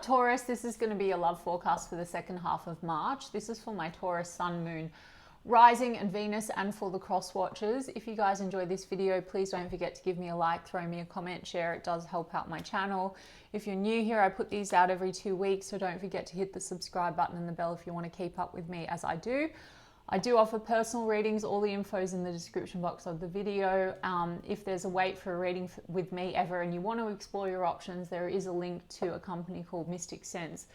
Taurus, this is going to be a love forecast for the second half of March. This is for my Taurus Sun, Moon, Rising and Venus, and for the cross watchers. If you guys enjoyed this video, please don't forget to give me a like, throw me a comment, share. It does help out my channel. If you're new here, I put these out every 2 weeks, so don't forget to hit the subscribe button and the bell if you want to keep up with me as I do. I do offer personal readings. All the info is in the description box of the video. If there's a wait for a reading with me ever and you want to explore your options, there is a link to a company called Mystic Sense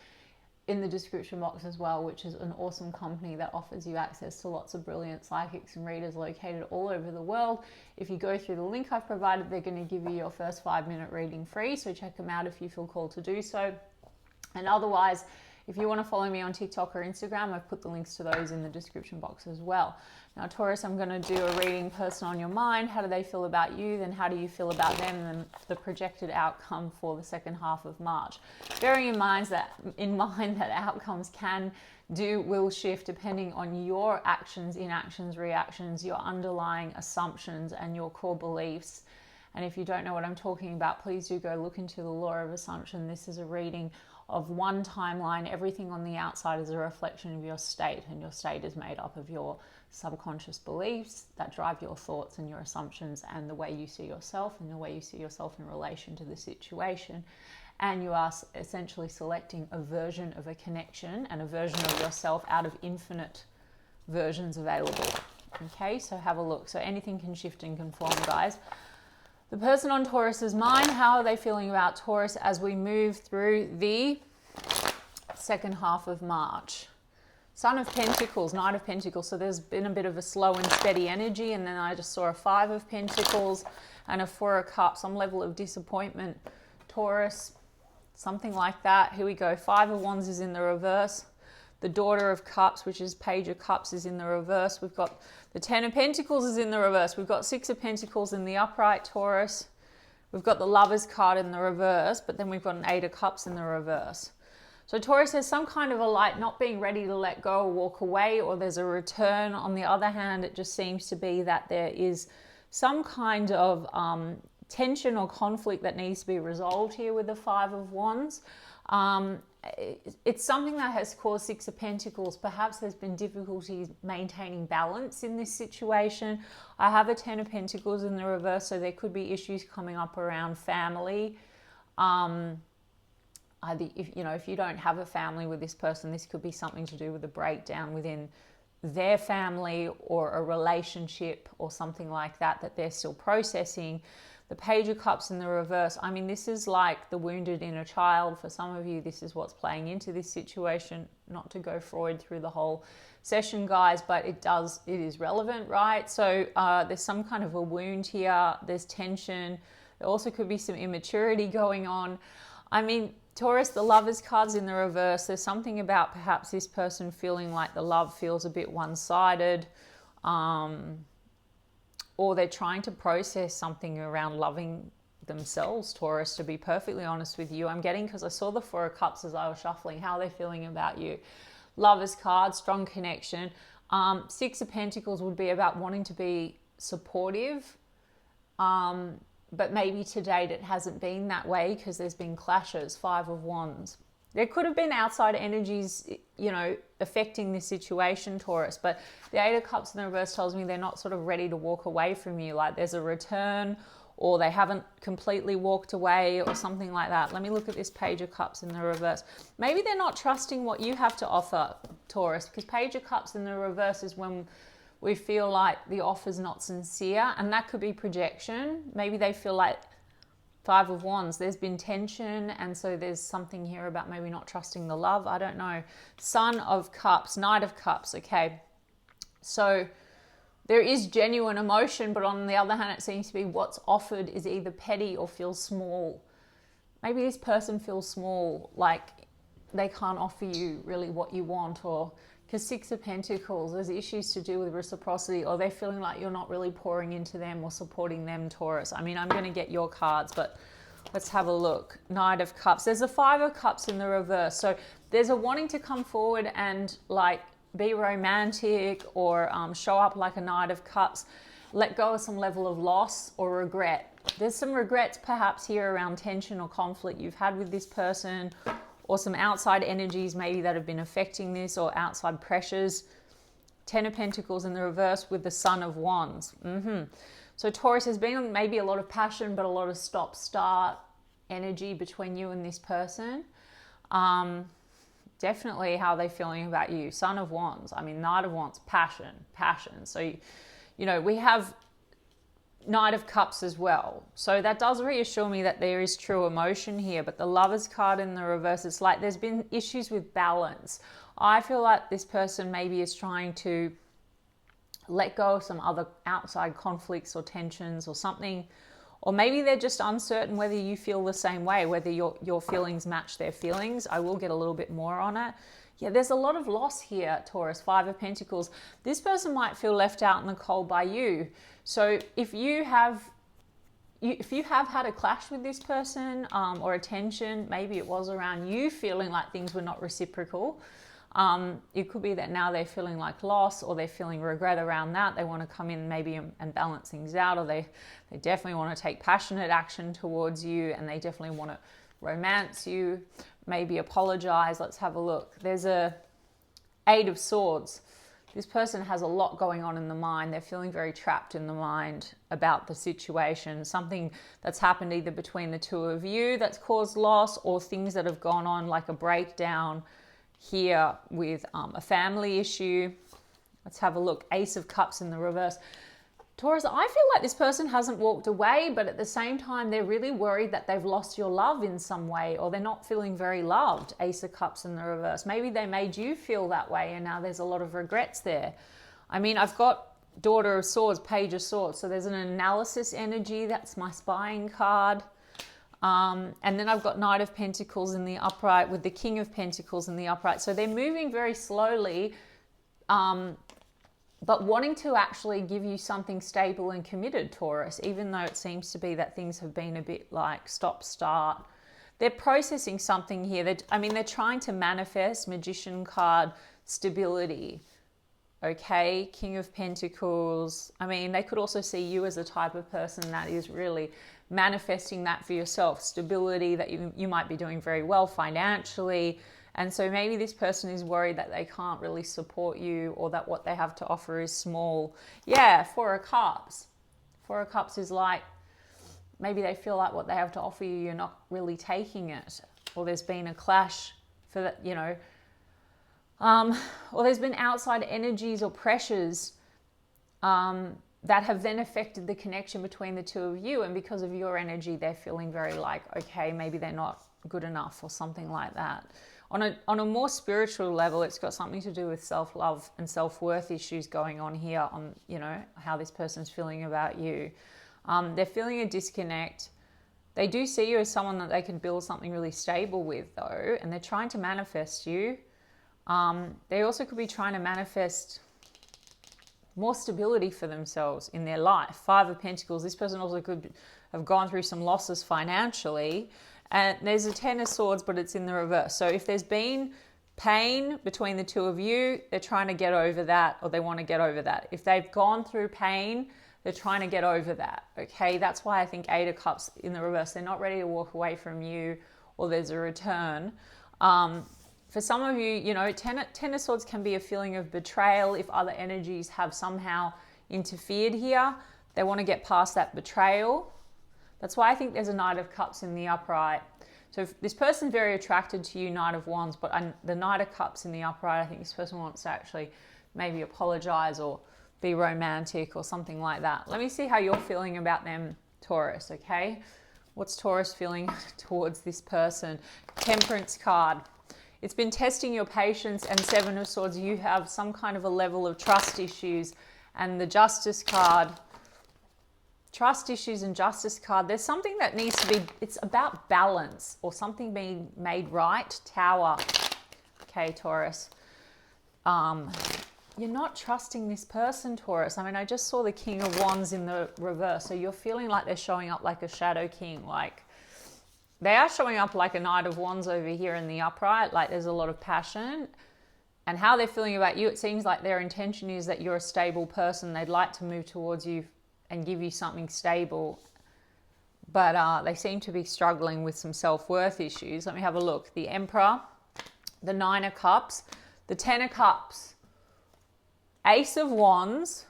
in the description box as well, which is an awesome company that offers you access to lots of brilliant psychics and readers located all over the world. If you go through the link I've provided, they're going to give you your first 5-minute reading free, so check them out if you feel called to do so. And otherwise, if you want to follow me on TikTok or Instagram, I've put the links to those in the description box as well. Now, Taurus, I'm going to do a reading person on your mind. How do they feel about you? Then how do you feel about them? And then the projected outcome for the second half of March. Bearing in mind that outcomes will shift depending on your actions, inactions, reactions, your underlying assumptions, and your core beliefs. And if you don't know what I'm talking about, please do go look into the law of assumption. This is a reading of one timeline. Everything on the outside is a reflection of your state, and your state is made up of your subconscious beliefs that drive your thoughts and your assumptions and the way you see yourself and the way you see yourself in relation to the situation. And you are essentially selecting a version of a connection and a version of yourself out of infinite versions available. Okay, so have a look. So anything can shift and conform, guys. The person on Taurus's mind, how are they feeling about Taurus as we move through the second half of March? Sun of Pentacles, Knight of Pentacles. So there's been a bit of a slow and steady energy, and then I just saw a 5 of Pentacles and a 4 of Cups, some level of disappointment. Taurus, something like that. Here we go. 5 of Wands is in the reverse. The Daughter of Cups, which is Page of Cups, is in the reverse. We've got the 10 of Pentacles is in the reverse. We've got 6 of Pentacles in the upright, Taurus. We've got the Lovers card in the reverse, but then we've got an 8 of Cups in the reverse. So Taurus has some kind of a not being ready to let go or walk away, or there's a return. On the other hand, it just seems to be that there is some kind of tension or conflict that needs to be resolved here with the 5 of Wands. It's something that has caused 6 of Pentacles. Perhaps there's been difficulties maintaining balance in this situation. I have a 10 of Pentacles in the reverse, so there could be issues coming up around family. If you don't have a family with this person, this could be something to do with a breakdown within their family or a relationship or something like that they're still processing. The Page of Cups in the reverse, I mean, this is like the wounded inner child. For some of you, this is what's playing into this situation. Not to go Freud through the whole session, guys, but it is relevant, right? So there's some kind of a wound here. There's tension. There also could be some immaturity going on. I mean, Taurus, the Lovers card's in the reverse. There's something about perhaps this person feeling like the love feels a bit one-sided. Or they're trying to process something around loving themselves, Taurus, to be perfectly honest with you. I'm getting, because I saw the 4 of Cups as I was shuffling, how they're feeling about you. Lovers card, strong connection. 6 of Pentacles would be about wanting to be supportive. But maybe to date it hasn't been that way because there's been clashes. 5 of Wands. There could have been outside energies, affecting this situation, Taurus. But the 8 of Cups in the reverse tells me they're not sort of ready to walk away from you. Like there's a return, or they haven't completely walked away or something like that. Let me look at this Page of Cups in the reverse. Maybe they're not trusting what you have to offer, Taurus, because Page of Cups in the reverse is when we feel like the offer's not sincere, and that could be projection. Maybe they feel like 5 of Wands, there's been tension, and so there's something here about maybe not trusting the love. I don't know. Son of Cups, Knight of Cups, okay. So there is genuine emotion, but on the other hand, it seems to be what's offered is either petty or feels small. Maybe this person feels small, like they can't offer you really what you want, or because 6 of Pentacles, there's issues to do with reciprocity, or they're feeling like you're not really pouring into them or supporting them, Taurus. I mean, I'm going to get your cards, but let's have a look. Knight of Cups. There's a 5 of Cups in the reverse. So there's a wanting to come forward and like be romantic or show up like a Knight of Cups. Let go of some level of loss or regret. There's some regrets perhaps here around tension or conflict you've had with this person, or some outside energies maybe that have been affecting this, or outside pressures. 10 of Pentacles in the reverse with the Sun of Wands. So Taurus, has been maybe a lot of passion, but a lot of stop-start energy between you and this person. Definitely how they're feeling about you. Sun of Wands. I mean, Knight of Wands, passion. So, you know, we have Knight of Cups as well. So that does reassure me that there is true emotion here. But the Lovers card in the reverse, it's like there's been issues with balance. I feel like this person maybe is trying to let go of some other outside conflicts or tensions or something. Or maybe they're just uncertain whether you feel the same way, whether your feelings match their feelings. I will get a little bit more on it. Yeah, there's a lot of loss here, Taurus. 5 of Pentacles. This person might feel left out in the cold by you. So if you have had a clash with this person, or a tension, maybe it was around you feeling like things were not reciprocal. It could be that now they're feeling like loss, or they're feeling regret around that. They want to come in maybe and balance things out, or they definitely want to take passionate action towards you, and they definitely want to romance you, maybe apologize. Let's have a look. There's a 8 of Swords. This person has a lot going on in the mind. They're feeling very trapped in the mind about the situation. Something that's happened either between the two of you that's caused loss, or things that have gone on, like a breakdown here with a family issue. Let's have a look. Ace of Cups in the reverse. Taurus, I feel like this person hasn't walked away, but at the same time, they're really worried that they've lost your love in some way, or they're not feeling very loved. Ace of Cups in the reverse. Maybe they made you feel that way, and now there's a lot of regrets there. I mean, I've got Daughter of Swords, Page of Swords. So there's an analysis energy. That's my spying card. And then I've got Knight of Pentacles in the upright with the King of Pentacles in the upright. So they're moving very slowly, but wanting to actually give you something stable and committed, Taurus, even though it seems to be that things have been a bit like stop-start. They're processing something here. They're trying to manifest, Magician card, stability. Okay, King of Pentacles. I mean, they could also see you as a type of person that is really manifesting that for yourself. Stability, that you might be doing very well financially. And so maybe this person is worried that they can't really support you, or that what they have to offer is small. Yeah, 4 of Cups. 4 of Cups is like, maybe they feel like what they have to offer you, you're not really taking it. Or there's been a clash for that, you know. Or there's been outside energies or pressures that have then affected the connection between the two of you. And because of your energy, they're feeling very like, okay, maybe they're not good enough or something like that. On a more spiritual level, it's got something to do with self-love and self-worth issues going on here, on, you know, how this person's feeling about you. They're feeling a disconnect. They do see you as someone that they can build something really stable with, though, and they're trying to manifest you. They also could be trying to manifest more stability for themselves in their life. 5 of Pentacles. This person also could have gone through some losses financially. And there's a 10 of Swords, but it's in the reverse. So if there's been pain between the two of you, they're trying to get over that, or they want to get over that. If they've gone through pain, they're trying to get over that. Okay, that's why I think 8 of Cups in the reverse. They're not ready to walk away from you, or there's a return. For some of you, you know, 10 of Swords can be a feeling of betrayal if other energies have somehow interfered here. They want to get past that betrayal. That's why I think there's a Knight of Cups in the upright. So if this person's very attracted to you, Knight of Wands, but the Knight of Cups in the upright, I think this person wants to actually maybe apologize or be romantic or something like that. Let me see how you're feeling about them, Taurus, okay? What's Taurus feeling towards this person? Temperance card. It's been testing your patience, and 7 of Swords. You have some kind of a level of trust issues. And the Justice card, trust issues and Justice card. There's something that needs to be, it's about balance or something being made right. Tower. Okay, Taurus. You're not trusting this person, Taurus. I mean, I just saw the King of Wands in the reverse. So you're feeling like they're showing up like a shadow king. Like they are showing up like a Knight of Wands over here in the upright. Like there's a lot of passion. And how they're feeling about you, it seems like their intention is that you're a stable person. They'd like to move towards you and give you something stable. but they seem to be struggling with some self-worth issues. Let me have a look. The Emperor, the Nine of Cups, the Ten of Cups, Ace of Wands,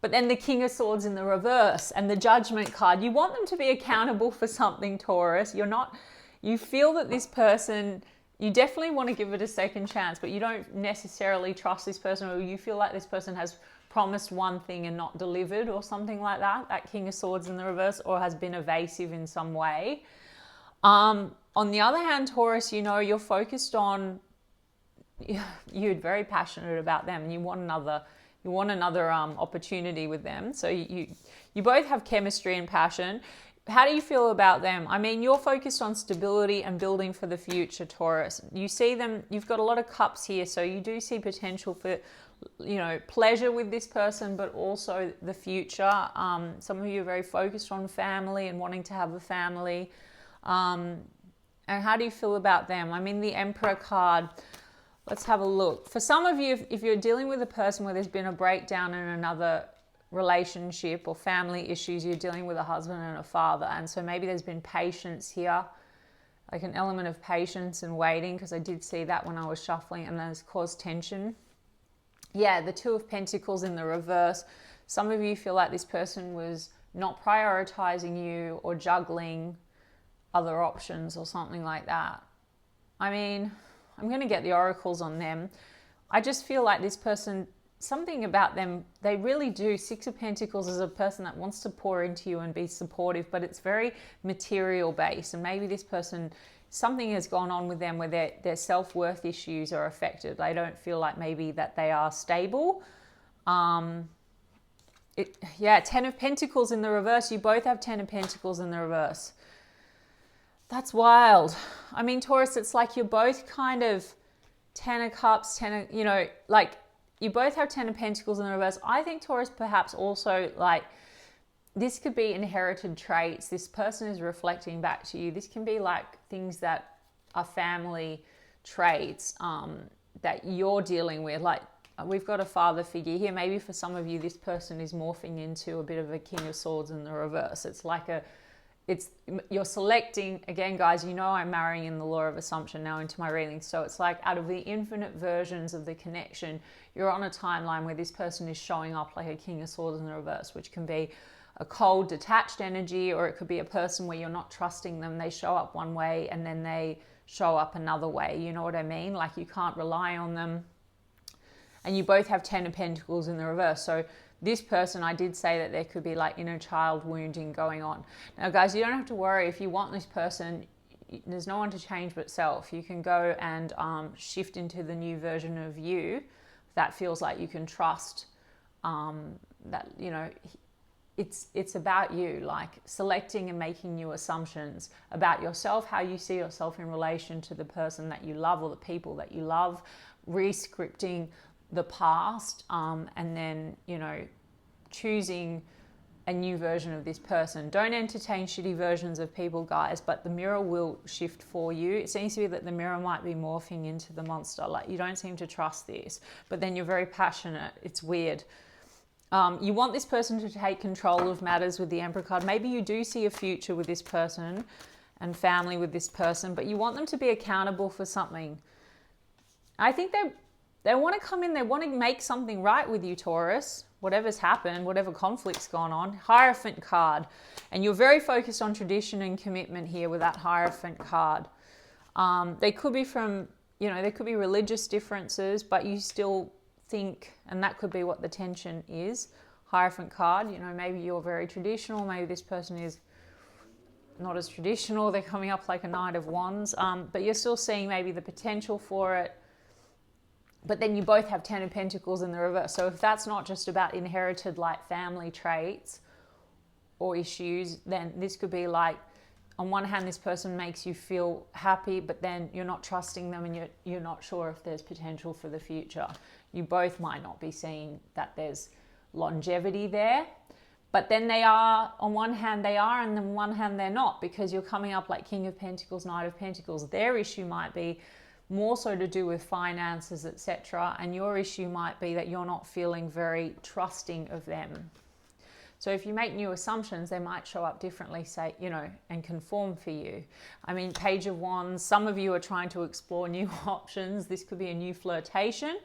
but then the King of Swords in the reverse and the Judgment card. You want them to be accountable for something, Taurus. You feel that this person, you definitely want to give it a second chance, but you don't necessarily trust this person, or you feel like this person has promised one thing and not delivered or something like that, that King of Swords in the reverse, or has been evasive in some way. On the other hand, Taurus, you're focused on, you're very passionate about them and you want another opportunity with them. So you both have chemistry and passion. How do you feel about them? I mean, you're focused on stability and building for the future, Taurus. You see them, you've got a lot of cups here, so you do see potential for, pleasure with this person, but also the future. Some of you are very focused on family and wanting to have a family. And how do you feel about them? I mean, the Emperor card, let's have a look. For some of you, if you're dealing with a person where there's been a breakdown in another relationship or family issues, you're dealing with a husband and a father, and so maybe there's been patience here, like an element of patience and waiting, because I did see that when I was shuffling, and that has caused tension. Yeah, the Two of Pentacles in the reverse. Some of you feel like this person was not prioritizing you or juggling other options or something like that. I mean, I'm going to get the oracles on them. I just feel like this person, something about them, they really do. Six of Pentacles is a person that wants to pour into you and be supportive, but it's very material based. And maybe this person, something has gone on with them where their self-worth issues are affected. They don't feel like maybe that they are stable. Ten of Pentacles in the reverse. You both have Ten of Pentacles in the reverse. That's wild. I mean, Taurus, it's like you're both kind of Ten of Cups, like you both have Ten of Pentacles in the reverse. I think, Taurus, perhaps also like this could be inherited traits. This person is reflecting back to you. This can be like things that are family traits that you're dealing with. Like we've got a father figure here. Maybe for some of you, this person is morphing into a bit of a King of Swords in the reverse. It's like you're selecting, again, guys, I'm marrying in the law of assumption now into my reading. So it's like out of the infinite versions of the connection, you're on a timeline where this person is showing up like a King of Swords in the reverse, which can be a cold, detached energy, or it could be a person where you're not trusting them. They show up one way and then they show up another way. You know what I mean? Like you can't rely on them. And you both have Ten of Pentacles in the reverse. So this person, I did say that there could be like inner child wounding going on. Now, guys, you don't have to worry. If you want this person, there's no one to change but self. You can go and shift into the new version of you that feels like you can trust. That it's about you, like selecting and making new assumptions about yourself, how you see yourself in relation to the person that you love or the people that you love, re-scripting the past, and then, choosing a new version of this person. Don't entertain shitty versions of people, guys, but the mirror will shift for you. It seems to be that the mirror might be morphing into the monster. Like you don't seem to trust this, but then you're very passionate. It's weird. You want this person to take control of matters with the Emperor card. Maybe you do see a future with this person and family with this person, but you want them to be accountable for something. I think they want to come in, they want to make something right with you, Taurus. Whatever's happened, whatever conflict's gone on. Hierophant card. And you're very focused on tradition and commitment here with that Hierophant card. They could be from, there could be religious differences, but you still think, and that could be what the tension is. Hierophant card, maybe you're very traditional, maybe this person is not as traditional, they're coming up like a Knight of Wands, but you're still seeing maybe the potential for it. But then you both have Ten of Pentacles in the reverse. So if that's not just about inherited like family traits or issues, then this could be like, on one hand, this person makes you feel happy, but then you're not trusting them and you're not sure if there's potential for the future. You both might not be seeing that there's longevity there. But then they are, on one hand they are, and then on one hand they're not, because you're coming up like King of Pentacles, Knight of Pentacles. Their issue might be more so to do with finances, etc. And your issue might be that you're not feeling very trusting of them. So if you make new assumptions, they might show up differently, say, you know, and conform for you. I mean, Page of Wands, some of you are trying to explore new options. This could be a new flirtation.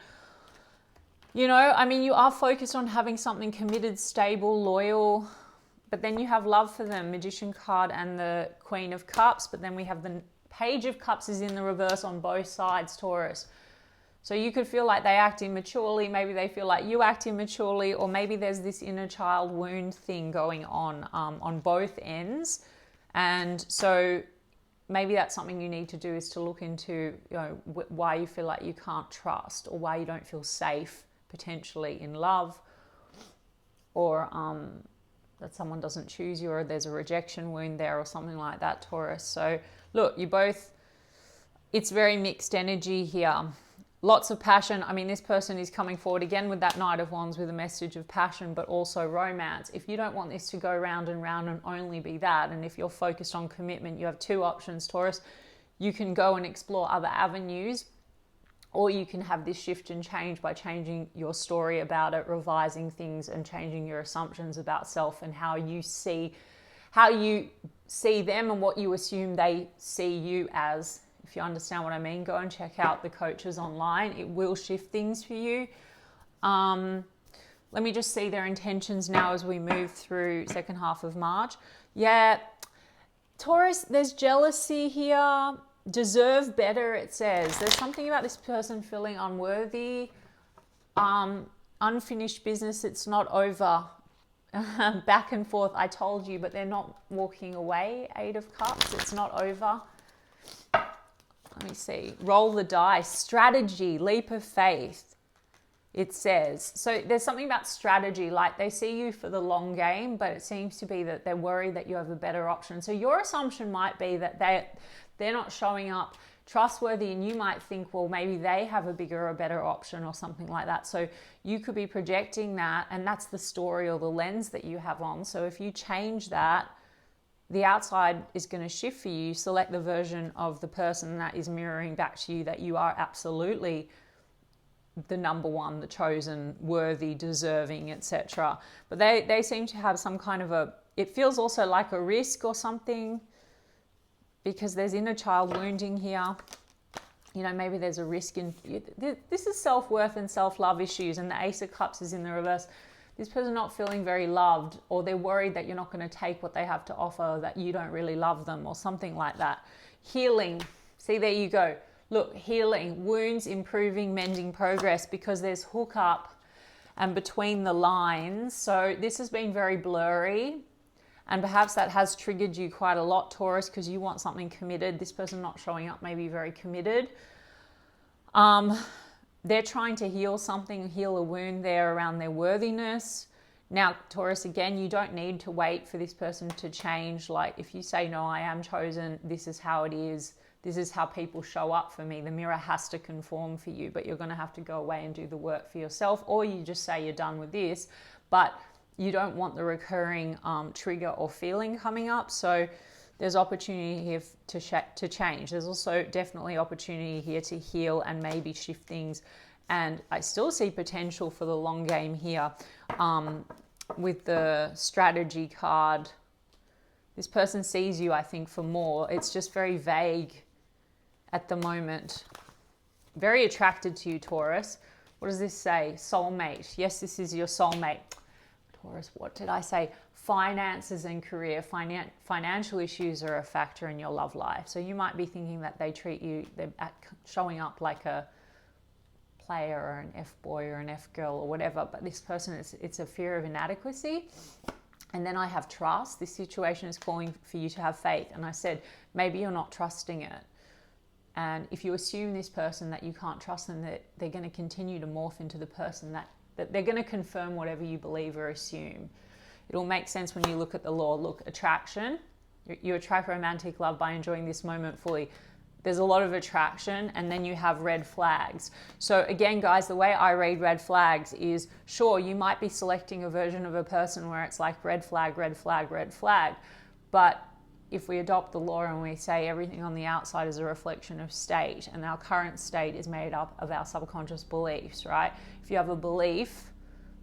You know, I mean, you are focused on having something committed, stable, loyal, but then you have love for them, Magician card and the Queen of Cups, but then we have the Page of Cups is in the reverse on both sides, Taurus. So you could feel like they act immaturely, maybe they feel like you act immaturely, or maybe there's this inner child wound thing going on both ends. And so maybe that's something you need to do, is to look into, you know, why you feel like you can't trust, or why you don't feel safe potentially in love, or that someone doesn't choose you, or there's a rejection wound there or something like that, Taurus. So look, you both, it's very mixed energy here. Lots of passion. I mean, this person is coming forward again with that Knight of Wands with a message of passion, but also romance. If you don't want this to go round and round and only be that, and if you're focused on commitment, you have two options, Taurus. You can go and explore other avenues, or you can have this shift and change by changing your story about it, revising things and changing your assumptions about self and how you see them and what you assume they see you as. If you understand what I mean, go and check out the coaches online. It will shift things for you. Let me just see their intentions now as we move through second half of March. Yeah, Taurus, there's jealousy here. Deserve better, it says. There's something about this person feeling unworthy. Unfinished business, it's not over. Back and forth, I told you, but they're not walking away. 8 of Cups, it's not over. Let me see. Roll the dice. Strategy, leap of faith, it says. So there's something about strategy, like they see you for the long game, but it seems to be that they're worried that you have a better option. So your assumption might be that they're not showing up trustworthy, and you might think, well, maybe they have a bigger or better option or something like that. So you could be projecting that, and that's the story or the lens that you have on. So if you change that, the outside is going to shift for you. Select the version of the person that is mirroring back to you that you are absolutely the number one, the chosen, worthy, deserving, etc. But they seem to have some kind of it feels also like a risk or something, because there's inner child wounding here. You know, maybe there's a risk in, this is self-worth and self-love issues, and the Ace of Cups is in the reverse. This person not feeling very loved, or they're worried that you're not going to take what they have to offer, that you don't really love them or something like that. Healing. See, there you go. Look, healing, wounds, improving, mending, progress, because there's hookup and between the lines. So this has been very blurry, and perhaps that has triggered you quite a lot, Taurus, because you want something committed. This person not showing up may be very committed. They're trying to heal something, heal a wound there around their worthiness. Now, Taurus, again, you don't need to wait for this person to change. Like if you say, no, I am chosen, this is how it is. This is how people show up for me. The mirror has to conform for you, but you're going to have to go away and do the work for yourself, or you just say you're done with this, but you don't want the recurring trigger or feeling coming up. So there's opportunity here to change. There's also definitely opportunity here to heal and maybe shift things. And I still see potential for the long game here with the strategy card. This person sees you, I think, for more. It's just very vague at the moment. Very attracted to you, Taurus. What does this say? Soulmate. Yes, this is your soulmate. Taurus, what did I say? Finances and career. Financial issues are a factor in your love life. So you might be thinking that they treat you, they're showing up like a player or an F-boy or an F-girl or whatever, but this person, it's a fear of inadequacy. And then I have trust. This situation is calling for you to have faith. And I said, maybe you're not trusting it. And if you assume this person that you can't trust them, that they're going to continue to morph into the person that they're going to confirm whatever you believe or assume. It'll make sense when you look at the law. Look, attraction. You attract romantic love by enjoying this moment fully. There's a lot of attraction, and then you have red flags. So again, guys, the way I read red flags is, sure, you might be selecting a version of a person where it's like red flag, red flag, red flag. But if we adopt the law and we say everything on the outside is a reflection of state, and our current state is made up of our subconscious beliefs, right? If you have a belief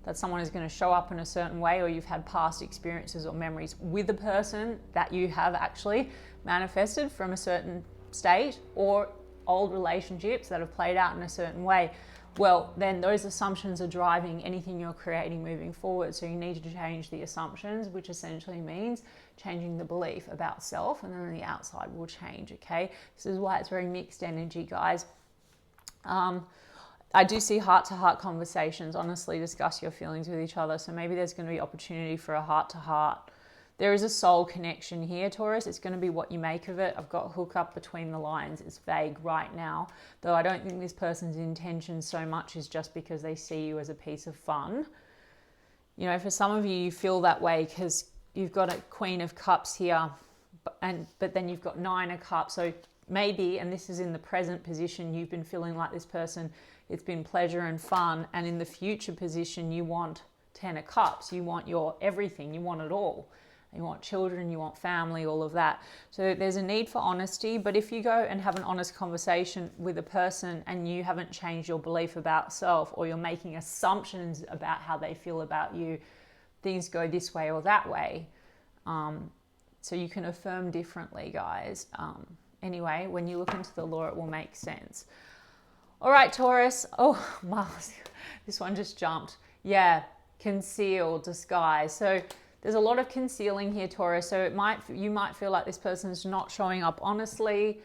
that someone is going to show up in a certain way, or you've had past experiences or memories with a person that you have actually manifested from a certain state, or old relationships that have played out in a certain way, well, then those assumptions are driving anything you're creating moving forward. So you need to change the assumptions, which essentially means changing the belief about self, and then the outside will change, okay? This is why it's very mixed energy, guys. I do see heart-to-heart conversations. Honestly, discuss your feelings with each other. So maybe there's going to be opportunity for a heart-to-heart. There is a soul connection here, Taurus. It's going to be what you make of it. I've got hook up between the lines. It's vague right now, though I don't think this person's intention so much is just because they see you as a piece of fun. You know, for some of you, you feel that way because you've got a Queen of Cups here, but then you've got Nine of Cups. So maybe, and this is in the present position, you've been feeling like this person, it's been pleasure and fun, and in the future position, you want Ten of Cups. You want your everything. You want it all. You want children, you want family, all of that. So there's a need for honesty, but if you go and have an honest conversation with a person and you haven't changed your belief about self, or you're making assumptions about how they feel about you, things go this way or that way. So you can affirm differently, guys. Anyway, when you look into the law, it will make sense. All right, Taurus. Oh, Mars. This one just jumped. Yeah, conceal, disguise. So there's a lot of concealing here, Taurus. So you might feel like this person's not showing up honestly.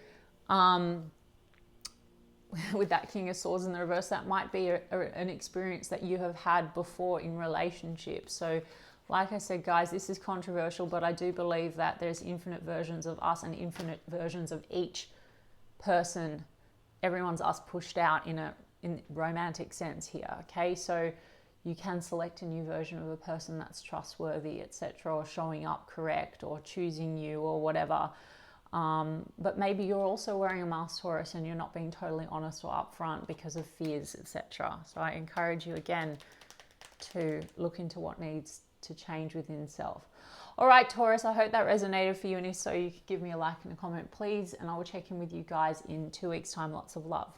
With that King of Swords in the reverse, that might be an experience that you have had before in relationships. So like I said, guys, this is controversial, but I do believe that there's infinite versions of us and infinite versions of each person. Everyone's us pushed out in romantic sense here, okay? So you can select a new version of a person that's trustworthy, etc., or showing up correct, or choosing you, or whatever. But maybe you're also wearing a mask, Taurus, and you're not being totally honest or upfront because of fears, etc. So I encourage you again to look into what needs to change within self. All right, Taurus, I hope that resonated for you, and if so, you could give me a like and a comment, please, and I will check in with you guys in 2 weeks' time. Lots of love.